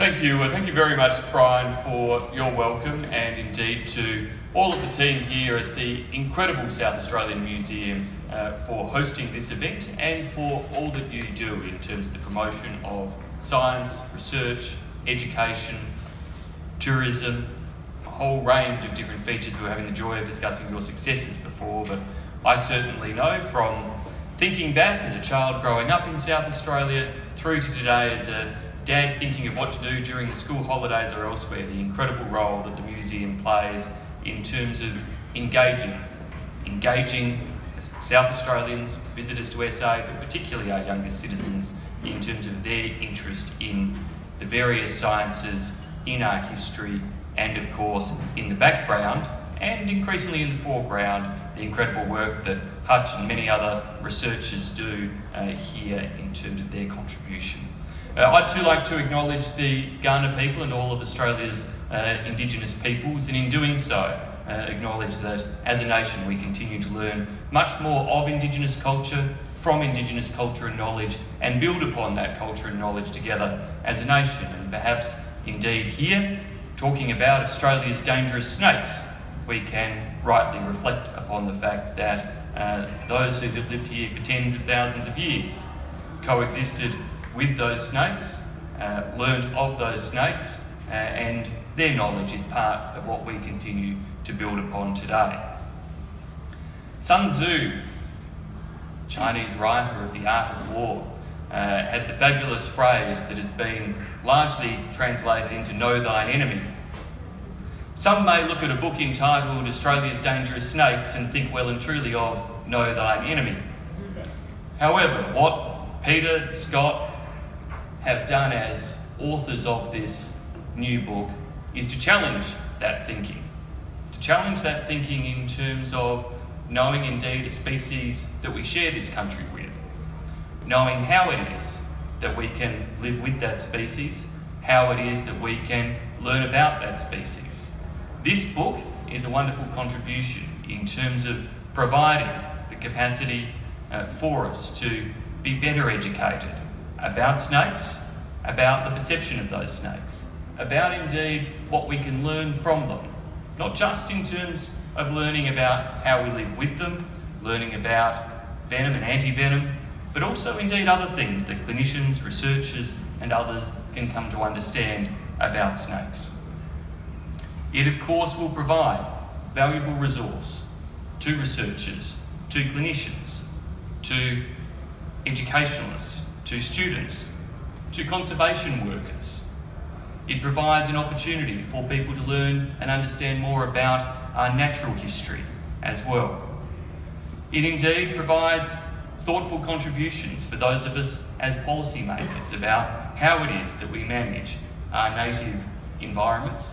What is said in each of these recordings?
Thank you very much, Brian, for your welcome, and indeed to all of the team here at the incredible South Australian Museum for hosting this event and for all that you do in terms of the promotion of science, research, education, tourism, a whole range of different features. We were having the joy of discussing your successes before, but I certainly know from thinking back as a child growing up in South Australia through to today as a dad thinking of what to do during the school holidays or elsewhere, the incredible role that the museum plays in terms of engaging South Australians, visitors to SA, but particularly our younger citizens in terms of their interest in the various sciences, in our history, and of course in the background and increasingly in the foreground, the incredible work that Hutch and many other researchers do here in terms of their contribution. I'd too like to acknowledge the Kaurna people and all of Australia's Indigenous peoples, and in doing so acknowledge that as a nation we continue to learn much more of Indigenous culture, from Indigenous culture and knowledge, and build upon that culture and knowledge together as a nation. And perhaps indeed here, talking about Australia's dangerous snakes, we can rightly reflect upon the fact that those who have lived here for tens of thousands of years coexisted with those snakes, learned of those snakes, and their knowledge is part of what we continue to build upon today. Sun Tzu, Chinese writer of The Art of War, had the fabulous phrase that has been largely translated into "Know thine enemy." Some may look at a book entitled Australia's Dangerous Snakes and think well and truly of "Know thine enemy." However, what Peter, Scott, have done as authors of this new book is to challenge that thinking. To challenge that thinking in terms of knowing indeed a species that we share this country with, knowing how it is that we can live with that species, how it is that we can learn about that species. This book is a wonderful contribution in terms of providing the capacity for us to be better educated about snakes, about the perception of those snakes, about indeed what we can learn from them, not just in terms of learning about how we live with them, learning about venom and anti-venom, but also indeed other things that clinicians, researchers and others can come to understand about snakes. It of course will provide valuable resource to researchers, to clinicians, to educationalists, to students, to conservation workers. It provides an opportunity for people to learn and understand more about our natural history as well. It indeed provides thoughtful contributions for those of us as policymakers about how it is that we manage our native environments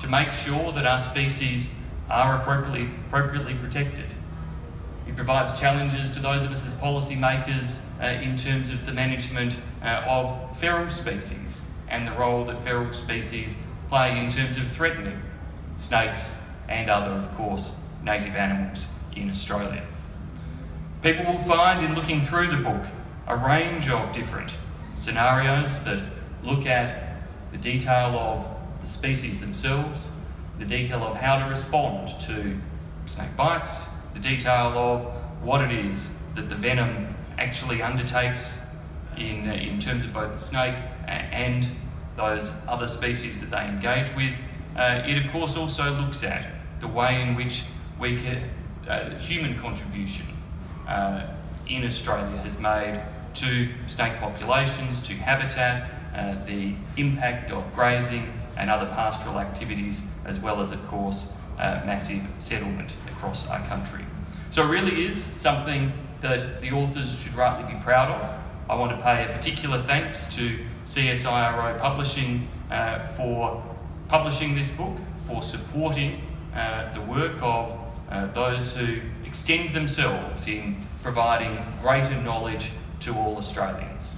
to make sure that our species are appropriately protected. It provides challenges to those of us as policymakers in terms of the management of feral species and the role that feral species play in terms of threatening snakes and other, of course, native animals in Australia. People will find in looking through the book a range of different scenarios that look at the detail of the species themselves, the detail of how to respond to snake bites, the detail of what it is that the venom actually undertakes in terms of both the snake and those other species that they engage with. It of course also looks at the way in which human contribution in Australia has made to snake populations, to habitat, the impact of grazing and other pastoral activities, as well as of course massive settlement across our country. So it really is something that the authors should rightly be proud of. I want to pay a particular thanks to CSIRO Publishing for publishing this book, for supporting the work of those who extend themselves in providing greater knowledge to all Australians.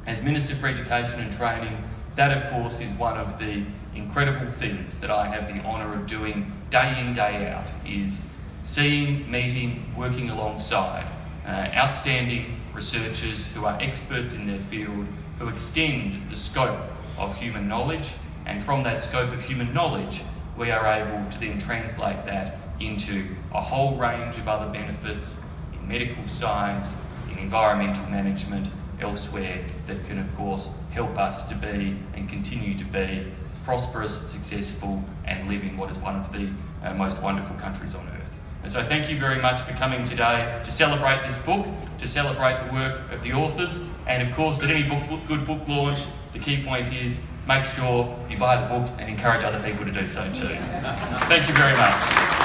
As Minister for Education and Training, that of course is one of the incredible things that I have the honour of doing day in, day out, is seeing, meeting, working alongside outstanding researchers who are experts in their field, who extend the scope of human knowledge, and from that scope of human knowledge, we are able to then translate that into a whole range of other benefits in medical science, in environmental management, elsewhere, that can of course help us to be and continue to be prosperous, successful, and live in what is one of the most wonderful countries on earth. And so thank you very much for coming today to celebrate this book, to celebrate the work of the authors, and of course at any good book launch, the key point is make sure you buy the book and encourage other people to do so too. Thank you very much.